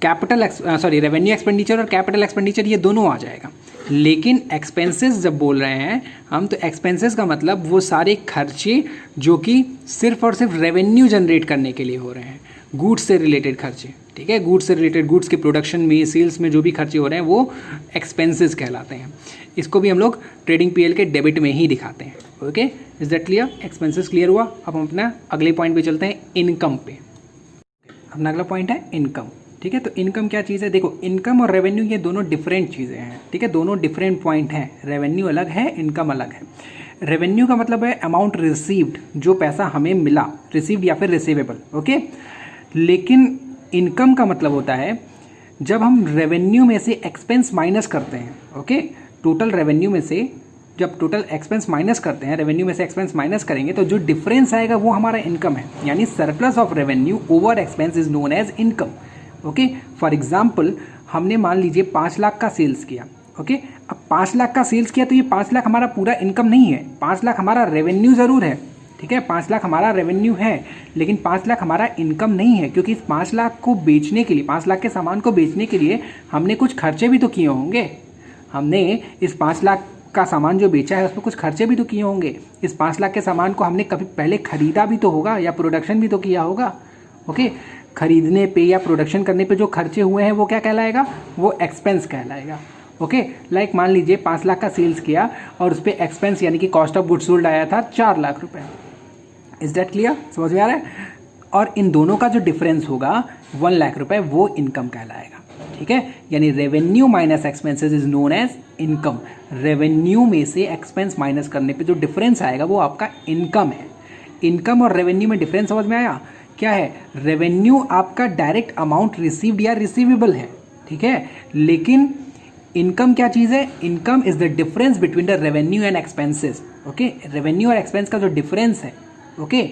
रेवेन्यू एक्सपेंडिचर और कैपिटल एक्सपेंडिचर ये दोनों आ जाएगा। लेकिन एक्सपेंसेस जब बोल रहे हैं हम, तो एक्सपेंसेस का मतलब वो सारे खर्चे जो कि सिर्फ और सिर्फ रेवेन्यू जनरेट करने के लिए हो रहे हैं, गुड्स से रिलेटेड खर्चे। ठीक है, गुड्स से रिलेटेड, गुड्स के प्रोडक्शन में, सेल्स में जो भी खर्चे हो रहे हैं वो एक्सपेंसेस कहलाते हैं। इसको भी हम लोग ट्रेडिंग पीएल के डेबिट में ही दिखाते हैं। Okay, is that clear? Expenses clear हुआ। अब हम अपना अगले पॉइंट पे चलते हैं, इनकम पे। अपना अगला पॉइंट है इनकम। ठीक है, तो इनकम क्या चीज़ है? देखो, इनकम और रेवेन्यू ये दोनों डिफरेंट चीज़ें हैं। ठीक है, दोनों डिफरेंट पॉइंट हैं। रेवेन्यू अलग है, इनकम अलग है। रेवेन्यू का मतलब है अमाउंट रिसीव्ड, जो पैसा हमें मिला, रिसीव्ड या फिर रिसीवेबल। ओके, लेकिन इनकम का मतलब होता है जब हम रेवेन्यू में से एक्सपेंस माइनस करते हैं। ओके, टोटल रेवेन्यू में से जब टोटल एक्सपेंस माइनस करते हैं, रेवेन्यू में से एक्सपेंस माइनस करेंगे तो जो डिफरेंस आएगा वो हमारा इनकम है। यानी surplus of revenue over expense is known as income. Okay, for example हमने मान लीजिए 5 लाख का सेल्स किया। ओके, अब 5 लाख का सेल्स किया तो ये 5 लाख हमारा पूरा इनकम नहीं है। 5 लाख हमारा रेवेन्यू ज़रूर है। ठीक है, 5 लाख हमारा रेवेन्यू है, लेकिन 5 लाख हमारा इनकम नहीं है, क्योंकि इस 5 लाख को बेचने के लिए, 5 लाख के सामान को बेचने के लिए हमने कुछ खर्चे भी तो किए होंगे। हमने इस 5 लाख का सामान जो बेचा है उसमें कुछ खर्चे भी तो किए होंगे। इस 5 लाख के सामान को हमने कभी पहले खरीदा भी तो होगा या प्रोडक्शन भी तो किया होगा। ओके, खरीदने पे या प्रोडक्शन करने पे जो खर्चे हुए हैं वो क्या कहलाएगा? वो एक्सपेंस कहलाएगा। ओके, लाइक मान लीजिए 5 लाख का सेल्स किया और उस पर एक्सपेंस यानी कि कॉस्ट ऑफ गुड्स सोल्ड आया था 4 लाख रुपए। Is that clear? समझ में आ रहा है? और इन दोनों का जो डिफरेंस होगा 1 लाख रुपए, वो इनकम कहलाएगा। ठीक है, यानी revenue minus expenses is known as income. Revenue में से एक्सपेंस माइनस करने पे जो डिफरेंस आएगा वो आपका इनकम है। इनकम और रेवेन्यू में डिफरेंस समझ में आया? क्या है? रेवेन्यू आपका डायरेक्ट अमाउंट रिसीव्ड या रिसीवेबल है। ठीक है, लेकिन इनकम क्या चीज़ है? Income is the difference between the revenue and expenses. Okay, revenue और एक्सपेंस का जो डिफरेंस है, ओके,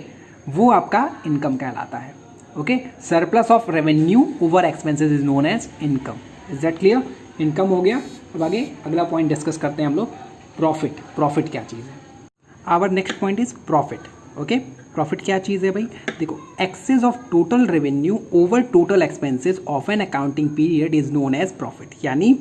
वो आपका इनकम कहलाता है। Okay, surplus of revenue over expenses is known as income. Is that clear? Income हो गया। अब आगे अगला पॉइंट डिस्कस करते हैं हम लोग, प्रॉफिट। प्रॉफिट क्या चीज़ है? Our next point is profit. Okay, profit क्या चीज़ है भाई? देखो, excess of total revenue over total expenses of an accounting period is known as profit. यानी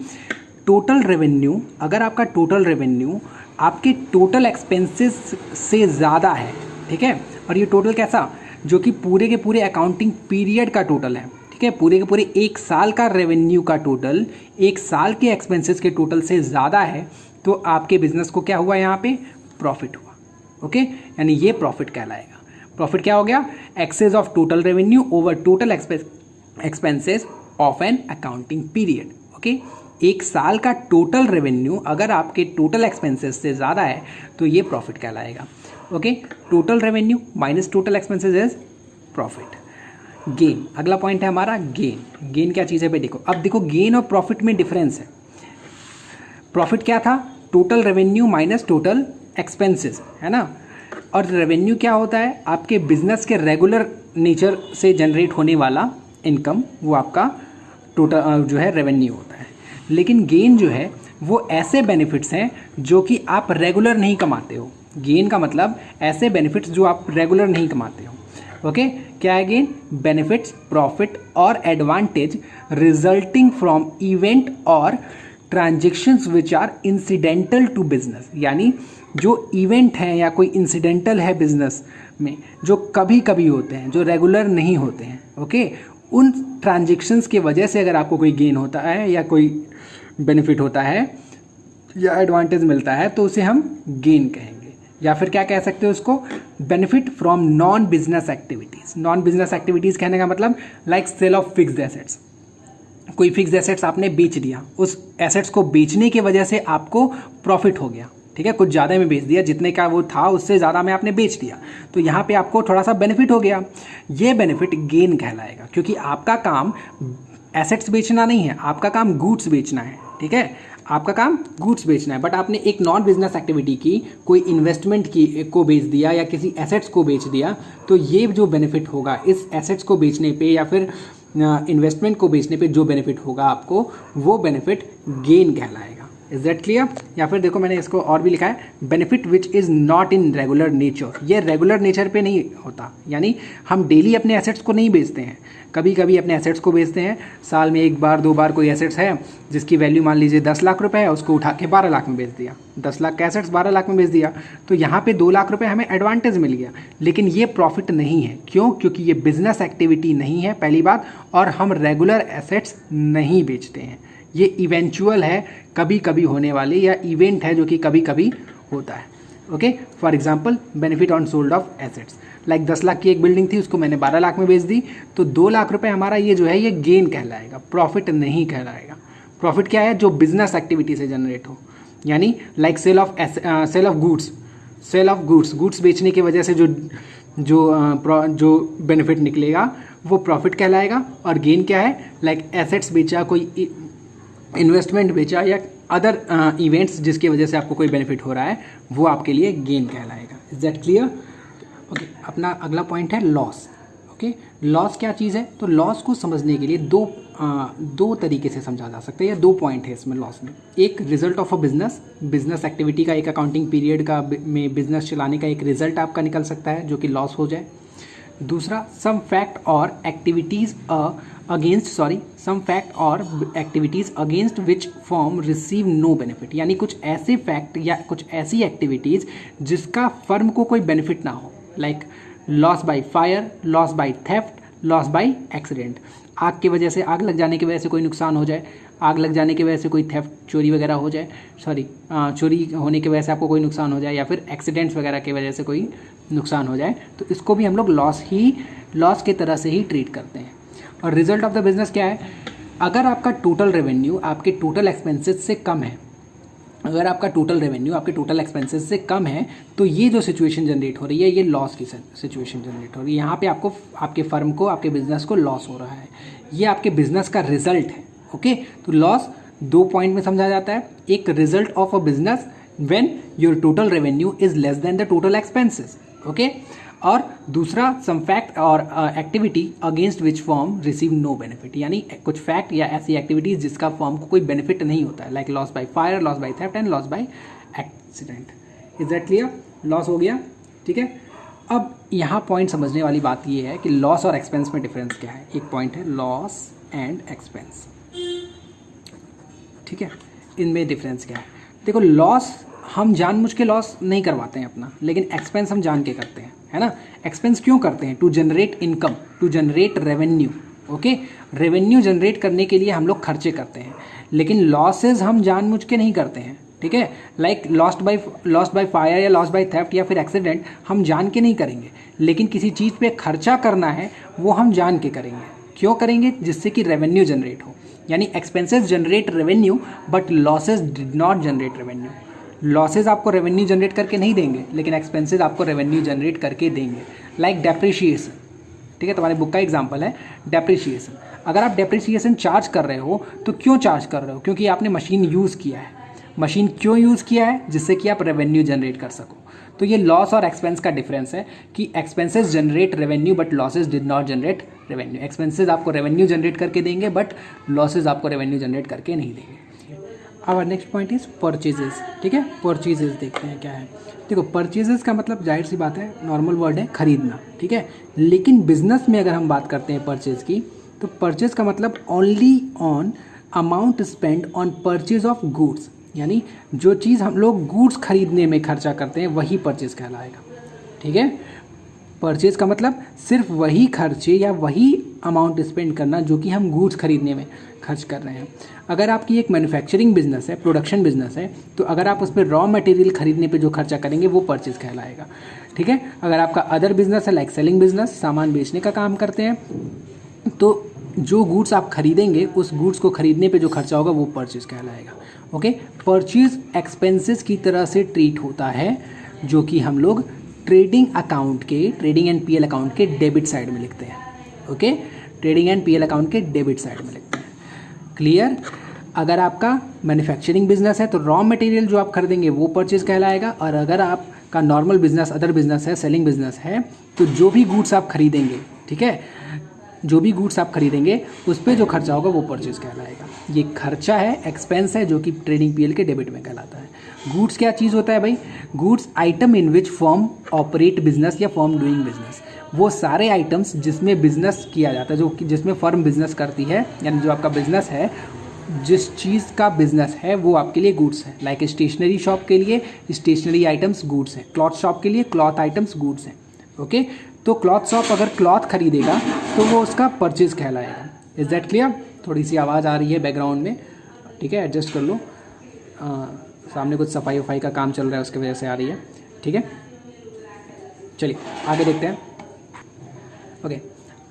टोटल रेवेन्यू, अगर आपका टोटल रेवेन्यू आपके टोटल एक्सपेंसेस से ज़्यादा है, ठीक है, और ये टोटल कैसा, जो कि पूरे के पूरे अकाउंटिंग पीरियड का टोटल है, ठीक है, पूरे के पूरे एक साल का रेवेन्यू का टोटल एक साल के एक्सपेंसेस के टोटल से ज़्यादा है, तो आपके बिजनेस को क्या हुआ? यहाँ पे प्रॉफिट हुआ। ओके, यानी ये प्रॉफिट कहलाएगा। प्रॉफिट क्या हो गया? Excess of total revenue over total expenses of an accounting period. Okay, एक साल का टोटल रेवेन्यू अगर आपके टोटल एक्सपेंसेस से ज़्यादा है तो ये प्रॉफिट कहलाएगा। Okay, total revenue minus total expenses is profit. Gain, अगला पॉइंट है हमारा गेन। गेन क्या चीज़ है भाई? देखो, अब देखो गेन और प्रॉफिट में डिफरेंस है। प्रॉफिट क्या था? Total revenue minus total expenses, है ना। और रेवेन्यू क्या होता है? आपके बिजनेस के रेगुलर नेचर से जनरेट होने वाला इनकम, वो आपका टोटल जो है रेवेन्यू होता है। लेकिन गेन जो है वो ऐसे बेनिफिट्स हैं जो कि आप रेगुलर नहीं कमाते हो। गेन का मतलब ऐसे बेनिफिट्स जो आप रेगुलर नहीं कमाते हो। ओके, क्या है गेन? बेनिफिट्स, प्रॉफिट और एडवांटेज रिजल्टिंग फ्रॉम इवेंट और transactions which are incidental to business. यानी जो इवेंट हैं या कोई इंसिडेंटल है बिजनेस में, जो कभी कभी होते हैं, जो रेगुलर नहीं होते हैं। ओके, उन ट्रांजेक्शन्स के वजह से अगर आपको कोई गेन होता है या कोई बेनिफिट होता है या एडवांटेज मिलता है तो उसे हम गेन कहेंगे। या फिर क्या कह सकते हो उसको? Benefit from non business activities. Non business activities कहने का मतलब like sale of fixed assets. कोई फिक्स्ड एसेट्स आपने बेच दिया, उस एसेट्स को बेचने की वजह से आपको प्रॉफिट हो गया, ठीक है, कुछ ज़्यादा में बेच दिया, जितने का वो था उससे ज़्यादा में आपने बेच दिया, तो यहाँ पे आपको थोड़ा सा बेनिफिट हो गया। ये बेनिफिट गेन कहलाएगा, क्योंकि आपका काम एसेट्स बेचना नहीं है, आपका काम गुड्स बेचना है, ठीक है, आपका काम गुड्स बेचना है। बट आपने एक नॉन बिजनेस एक्टिविटी की, कोई इन्वेस्टमेंट की को बेच दिया या किसी एसेट्स को बेच दिया, तो ये जो बेनिफिट होगा इस एसेट्स को बेचने पे या फिर इन्वेस्टमेंट को बेचने पे जो बेनिफिट होगा आपको, वो बेनिफिट गेन कहलाएगा। Is that clear? या फिर देखो मैंने इसको और भी लिखा है, benefit which is not in regular nature. ये रेगुलर नेचर पे नहीं होता, यानी हम डेली अपने एसेट्स को नहीं बेचते हैं, कभी कभी अपने एसेट्स को बेचते हैं। साल में एक बार दो बार कोई एसेट्स है जिसकी वैल्यू मान लीजिए 10 लाख रुपए है, उसको उठा के 12 लाख में बेच दिया, 10 लाख का एसेट्स 12 लाख में बेच दिया, तो यहाँ पे 2 लाख रुपए हमें एडवांटेज मिल गया। लेकिन ये प्रॉफिट नहीं है। क्यों? क्योंकि ये बिजनेस एक्टिविटी नहीं है, पहली बात, और हम रेगुलर एसेट्स नहीं बेचते हैं। ये इवेंचुअल है, कभी कभी होने वाले, या इवेंट है जो कि कभी कभी होता है। Okay, for example benefit on sold off assets, like 10 lakh की एक बिल्डिंग थी, उसको मैंने 12 लाख में बेच दी, तो 2 लाख रुपए हमारा ये जो है ये गेन कहलाएगा, प्रॉफिट नहीं कहलाएगा। प्रॉफिट क्या है? जो बिजनेस एक्टिविटी से जनरेट हो, यानी like sale of goods, goods बेचने की वजह से जो बेनिफिट निकलेगा वो प्रॉफिट कहलाएगा। और गेन क्या है? लाइक एसेट्स बेचा, कोई इन्वेस्टमेंट बेचा या अदर इवेंट्स जिसकी वजह से आपको कोई बेनिफिट हो रहा है, वो आपके लिए गेन कहलाएगा। Is that clear? ओके, अपना अगला पॉइंट है लॉस। ओके, लॉस क्या चीज़ है? तो लॉस को समझने के लिए दो तरीके से समझा जा सकता है, या 2 पॉइंट है इसमें लॉस में। एक, result of a business activity का, एक अकाउंटिंग पीरियड का में बिजनेस चलाने का एक रिजल्ट आपका निकल सकता है जो कि लॉस हो जाए। दूसरा, सम फैक्ट और activities against which firm receive no benefit. यानी कुछ ऐसे फैक्ट या कुछ ऐसी एक्टिविटीज़ जिसका फर्म को कोई बेनिफिट ना हो, like loss by fire, loss by theft, loss by accident. आग की वजह से, आग लग जाने की वजह से कोई नुकसान हो जाए, आग लग जाने की वजह से कोई थेफ्ट, चोरी वगैरह हो जाए, चोरी होने की वजह से आपको कोई नुकसान हो जाए, या फिर एक्सीडेंट्स वगैरह की वजह से कोई नुकसान हो जाए, तो इसको भी हम लोग लॉस की तरह से ही ट्रीट करते हैं। और रिजल्ट ऑफ द बिजनेस क्या है? अगर आपका टोटल रेवेन्यू आपके टोटल एक्सपेंसेस से कम है, अगर आपका टोटल रेवेन्यू आपके टोटल एक्सपेंसेस से कम है, तो ये जो सिचुएशन जनरेट हो रही है, ये लॉस की सिचुएशन जनरेट हो रही है। यहाँ पे आपको, आपके फर्म को, आपके बिजनेस को लॉस हो रहा है, ये आपके बिजनेस का रिजल्ट है। ओके, तो लॉस 2 पॉइंट में समझा जाता है। एक, result of a business when your total revenue is less than the total expenses. Okay, और दूसरा, सम फैक्ट और activity against which firm receive no benefit. यानी कुछ फैक्ट या ऐसी एक्टिविटीज जिसका फर्म को कोई बेनिफिट नहीं होता है, like loss by fire, loss by theft and loss by accident. Is that clear? Loss हो गया, ठीक है। अब यहाँ पॉइंट समझने वाली बात ये है कि लॉस और एक्सपेंस में डिफरेंस क्या है। एक पॉइंट है लॉस एंड एक्सपेंस, ठीक है, इनमें डिफरेंस क्या है। देखो लॉस हम जानबूझ के लॉस नहीं करवाते हैं अपना, लेकिन एक्सपेंस हम जान के करते हैं, है ना। एक्सपेंस क्यों करते हैं? To generate income, to generate revenue. Okay, revenue generate करने के लिए हम लोग खर्चे करते हैं, लेकिन लॉसेज हम जानबूझ के नहीं करते हैं, ठीक है। लाइक लॉस्ट बाय फायर या लॉस्ट बाय थेफ्ट या फिर एक्सीडेंट हम जान के नहीं करेंगे, लेकिन किसी चीज़ पे खर्चा करना है वो हम जान के करेंगे। क्यों करेंगे? जिससे कि रेवेन्यू जनरेट हो। यानी expenses generate revenue but losses did not generate revenue. Losses आपको रेवेन्यू जनरेट करके नहीं देंगे, लेकिन एक्सपेंसेस आपको रेवेन्यू जनरेट करके देंगे। लाइक डेप्रिशिएशन, ठीक है, तुम्हारे बुक का एग्जांपल है डेप्रिशिएशन। अगर आप डेप्रिशिएशन चार्ज कर रहे हो तो क्यों चार्ज कर रहे हो? क्योंकि आपने मशीन यूज़ किया है। मशीन क्यों यूज़ किया है? जिससे कि आप रेवेन्यू जनरेट कर सको। तो ये लॉस और एक्सपेंस का डिफरेंस है कि expenses generate revenue but losses did not generate revenue. Expenses आपको रेवेन्यू जनरेट करके देंगे बट लॉसेज आपको रेवेन्यू जनरेट करके नहीं देंगे। अब नेक्स्ट पॉइंट इज परचेजेस, ठीक है। परचेजेस देखते हैं क्या है। देखो परचेजेस का मतलब जाहिर सी बात है, नॉर्मल वर्ड है खरीदना, ठीक है। लेकिन बिजनेस में अगर हम बात करते हैं परचेज की, तो परचेज का मतलब only on amount spend on purchase of goods. यानी जो चीज़ हम लोग गुड्स खरीदने में खर्चा करते हैं वही परचेज कहलाएगा, ठीक है। परचेज का मतलब सिर्फ वही खर्चे या वही अमाउंट स्पेंड करना जो कि हम गुड्स खरीदने में खर्च कर रहे हैं। अगर आपकी एक मैन्युफैक्चरिंग बिजनेस है, प्रोडक्शन बिजनेस है, तो अगर आप उस पर रॉ मटेरियल खरीदने पे जो खर्चा करेंगे वो परचेज कहलाएगा, ठीक है। अगर आपका अदर बिजनेस है लाइक सेलिंग बिजनेस, सामान बेचने का काम करते हैं, तो जो गुड्स आप खरीदेंगे उस गुड्स को खरीदने पे जो खर्चा होगा वो परचेज कहलाएगा। ओके, परचेज एक्सपेंसेस की तरह से ट्रीट होता है, जो कि हम लोग ट्रेडिंग अकाउंट के, ट्रेडिंग एंड पीएल अकाउंट के डेबिट साइड में लिखते हैं। Okay, trading and PL account के डेबिट साइड में लिखते हैं। क्लियर? अगर आपका मैन्युफैक्चरिंग बिजनेस है तो रॉ मटेरियल जो आप खरीदेंगे वो परचेज कहलाएगा, और अगर आपका नॉर्मल बिजनेस, अदर बिजनेस है, सेलिंग बिजनेस है, तो जो भी गुड्स आप खरीदेंगे, ठीक है, जो भी गुड्स आप खरीदेंगे उस पर जो खर्चा होगा वो परचेज कहलाएगा। ये खर्चा है, एक्सपेंस है, जो कि ट्रेडिंग पीएल के डेबिट में कहलाता है। गुड्स क्या चीज़ होता है भाई? गुड्स आइटम इन विच फर्म ऑपरेट बिजनेस या फर्म डूइंग बिजनेस। वो सारे आइटम्स जिसमें बिजनेस किया जाता है, जो कि जिसमें फर्म बिजनेस करती है, यानी जो आपका बिजनेस है, जिस चीज़ का बिजनेस है वो आपके लिए गुड्स है। लाइक स्टेशनरी शॉप के लिए स्टेशनरी आइटम्स गुड्स हैं, क्लॉथ शॉप के लिए क्लॉथ आइटम्स गुड्स हैं। ओके, तो क्लॉथ शॉप अगर क्लॉथ खरीदेगा तो वो उसका परचेज कहलाएगा। Is that clear? थोड़ी सी आवाज़ आ रही है बैकग्राउंड में, ठीक है, एडजस्ट कर लो। सामने कुछ सफाई वफाई का काम चल रहा है, उसकी वजह से आ रही है, ठीक है। चलिए आगे देखते हैं। ओके,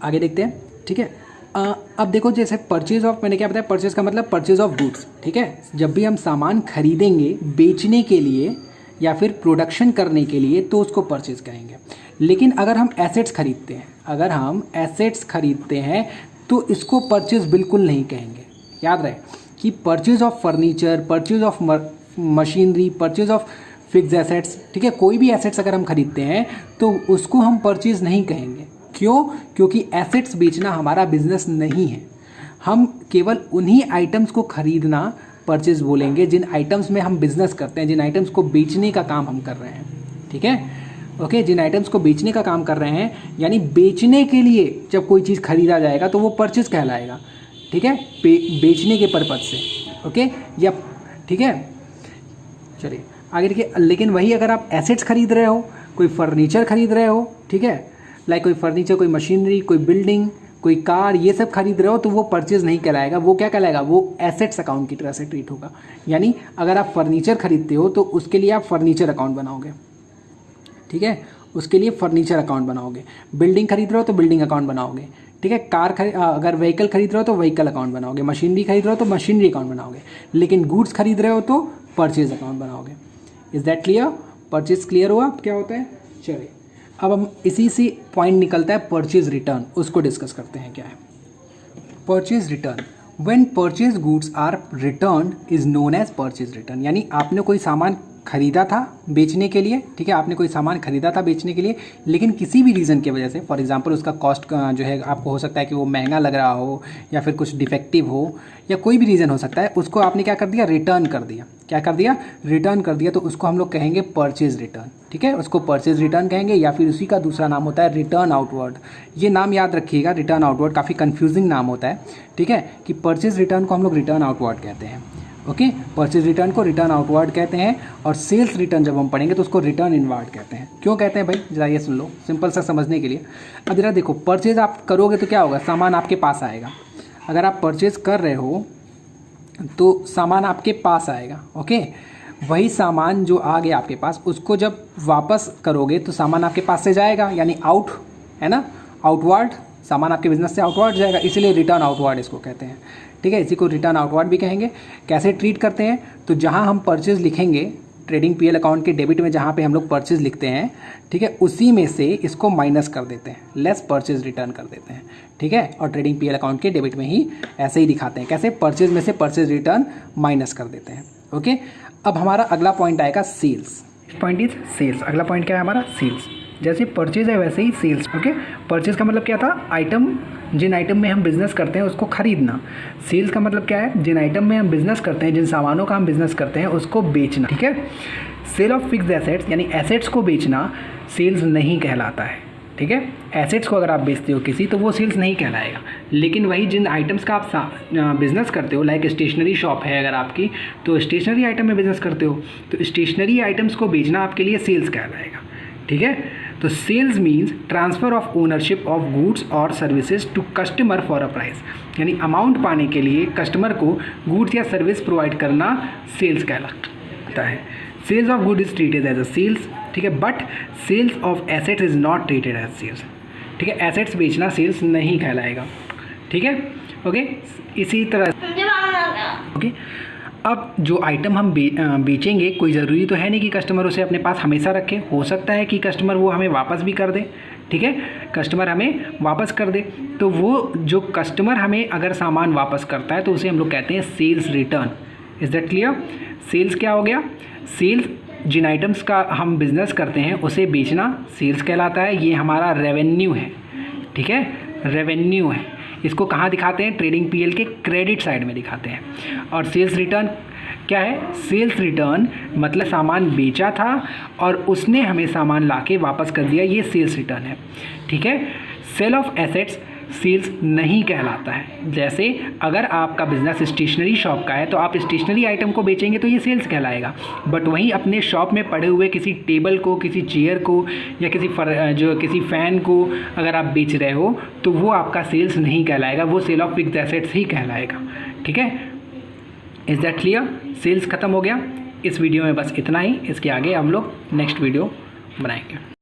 आगे देखते हैं, ठीक है। अब देखो, जैसे परचेज ऑफ, मैंने क्या बताया, परचेज का मतलब परचेज ऑफ गुड्स, ठीक है। जब भी हम सामान खरीदेंगे बेचने के लिए या फिर प्रोडक्शन करने के लिए तो उसको परचेज कहेंगे। लेकिन अगर हम एसेट्स खरीदते हैं, अगर हम एसेट्स खरीदते हैं तो इसको परचेज बिल्कुल नहीं कहेंगे। याद रहे कि purchase of furniture, purchase of machinery, purchase of fix assets, ठीक है, कोई भी एसेट्स अगर हम खरीदते हैं तो उसको हम परचेज नहीं कहेंगे। क्यों? क्योंकि एसेट्स बेचना हमारा बिजनेस नहीं है। हम केवल उन्हीं आइटम्स को खरीदना परचेज बोलेंगे जिन आइटम्स में हम बिजनेस करते हैं, जिन आइटम्स को बेचने का काम हम कर रहे हैं, ठीक है। ओके, जिन आइटम्स को बेचने का काम कर रहे हैं, यानी बेचने के लिए जब कोई चीज़ खरीदा जाएगा तो वो परचेज कहलाएगा, ठीक है, बेचने के पर्पज से। ओके, या ठीक है, चलिए आगे देखिए। लेकिन वही अगर आप एसेट्स खरीद रहे हो, कोई फर्नीचर खरीद रहे हो, ठीक है, लाइक कोई फर्नीचर, कोई मशीनरी, कोई बिल्डिंग, कोई कार, ये सब खरीद रहे हो तो वो परचेज नहीं कहलाएगा। वो क्या कहलाएगा? वो एसेट्स अकाउंट की तरह से ट्रीट होगा। यानी अगर आप फर्नीचर खरीदते हो तो उसके लिए आप फर्नीचर अकाउंट बनाओगे, ठीक है, उसके लिए फर्नीचर अकाउंट बनाओगे। बिल्डिंग खरीद रहे हो तो बिल्डिंग अकाउंट बनाओगे, ठीक है। अगर व्हीकल खरीद रहे हो तो व्हीकल अकाउंट बनाओगे। मशीनरी खरीद रहे हो तो मशीनरी अकाउंट बनाओगे। लेकिन गुड्स खरीद रहे हो तो परचेज अकाउंट बनाओगे। Is that clear? Purchase clear हुआ क्या होता है? चलिए अब हम इसी से पॉइंट निकलता है परचेज रिटर्न, उसको डिस्कस करते हैं क्या है purchase return. When purchase goods are return is known as purchase return. यानी आपने कोई सामान खरीदा था बेचने के लिए, ठीक है, आपने कोई सामान खरीदा था बेचने के लिए, लेकिन किसी भी रीज़न की वजह से, फॉर एग्जांपल उसका कॉस्ट जो है आपको हो सकता है कि वो महंगा लग रहा हो या फिर कुछ डिफेक्टिव हो या कोई भी रीज़न हो सकता है, उसको आपने क्या कर दिया? रिटर्न कर दिया। क्या कर दिया, रिटर्न कर दिया, तो उसको हम लोग कहेंगे परचेज रिटर्न। ठीक है, उसको परचेज रिटर्न कहेंगे, या फिर उसी का दूसरा नाम होता है रिटर्न आउटवर्ड। ये नाम याद रखिएगा, रिटर्न आउटवर्ड काफ़ी कंफ्यूजिंग नाम होता है। ठीक है, कि परचेज रिटर्न को हम लोग रिटर्न आउटवर्ड कहते हैं। ओके, परचेज रिटर्न को रिटर्न आउटवर्ड कहते हैं, और सेल्स रिटर्न जब हम पढ़ेंगे तो उसको रिटर्न इनवर्ड कहते हैं। क्यों कहते हैं भाई, जरा ये सुन लो, सिंपल सा समझने के लिए। अब जरा देखो, परचेज आप करोगे तो क्या होगा, सामान आपके पास आएगा। अगर आप परचेज कर रहे हो तो सामान आपके पास आएगा। ओके, वही सामान जो आ गया आपके पास, उसको जब वापस करोगे तो सामान आपके पास से जाएगा, यानी आउट, है ना, आउटवर्ड, सामान आपके बिजनेस से आउटवर्ड जाएगा, इसीलिए रिटर्न आउटवर्ड इसको कहते हैं। ठीक है, इसी को रिटर्न आउटवर्ड भी कहेंगे। कैसे ट्रीट करते हैं, तो जहाँ हम परचेज लिखेंगे ट्रेडिंग पीएल अकाउंट के डेबिट में, जहाँ पे हम लोग परचेज लिखते हैं, ठीक है, उसी में से इसको माइनस कर देते हैं, लेस परचेज रिटर्न कर देते हैं। ठीक है, और ट्रेडिंग पीएल अकाउंट के डेबिट में ही ऐसे ही दिखाते हैं। कैसे, परचेज में से परचेज रिटर्न माइनस कर देते हैं। ओके, अब हमारा अगला पॉइंट आएगा सेल्स। Point is sales. अगला पॉइंट क्या है हमारा, सेल्स। जैसे परचेज है वैसे ही सेल्स। ओके, परचेज का मतलब क्या था, आइटम, जिन आइटम में हम बिज़नेस करते हैं उसको खरीदना। सेल्स का मतलब क्या है, जिन आइटम में हम बिज़नेस करते हैं, जिन सामानों का हम बिज़नेस करते हैं उसको बेचना। ठीक है, सेल ऑफ फिक्स्ड एसेट्स, यानी एसेट्स को बेचना सेल्स नहीं कहलाता है। ठीक है, एसेट्स को अगर आप बेचते हो किसी, तो वो सेल्स नहीं कहलाएगा। लेकिन वही जिन आइटम्स का आप बिज़नेस करते हो, लाइक स्टेशनरी शॉप है अगर आपकी, तो स्टेशनरी आइटम में बिज़नेस करते हो, तो स्टेशनरी आइटम्स को बेचना आपके लिए सेल्स कहलाएगा। ठीक है, तो sales means transfer of ownership of goods और services to customer for a price, यानी अमाउंट पाने के लिए कस्टमर को गुड्स या सर्विस प्रोवाइड करना सेल्स कहलाता है। Sales of good is treated as a sales. ठीक है, but sales of assets is not treated as sales. ठीक है, एसेट्स बेचना सेल्स नहीं कहलाएगा। ठीक है, ओके, इसी तरह ओके, अब जो आइटम हम बेचेंगे, कोई ज़रूरी तो है नहीं कि कस्टमर उसे अपने पास हमेशा रखे। हो सकता है कि कस्टमर वो हमें वापस भी कर दे। ठीक है, कस्टमर हमें वापस कर दे, तो वो जो कस्टमर हमें अगर सामान वापस करता है तो उसे हम लोग कहते हैं sales return. Is that clear? Sales क्या हो गया, सेल्स जिन आइटम्स का हम बिज़नेस करते हैं उसे बेचना सेल्स कहलाता है। ये हमारा रेवेन्यू है। ठीक है, रेवेन्यू है। इसको कहाँ दिखाते हैं, ट्रेडिंग पीएल के क्रेडिट साइड में दिखाते हैं। और सेल्स रिटर्न क्या है, सेल्स रिटर्न मतलब सामान बेचा था और उसने हमें सामान लाके वापस कर दिया, ये सेल्स रिटर्न है। ठीक है, सेल ऑफ एसेट्स सेल्स नहीं कहलाता है। जैसे अगर आपका बिजनेस स्टेशनरी शॉप का है तो आप स्टेशनरी आइटम को बेचेंगे तो ये सेल्स कहलाएगा। बट वहीं अपने शॉप में पड़े हुए किसी टेबल को, किसी चेयर को या किसी फ़ैन को अगर आप बेच रहे हो तो वो आपका सेल्स नहीं कहलाएगा, वो सेल ऑफ फिक्स्ड एसेट्स ही कहलाएगा। ठीक है, इज़ दैट क्लियर? सेल्स ख़त्म हो गया। इस वीडियो में बस इतना ही। इसके आगे हम लोग नेक्स्ट वीडियो बनाएंगे।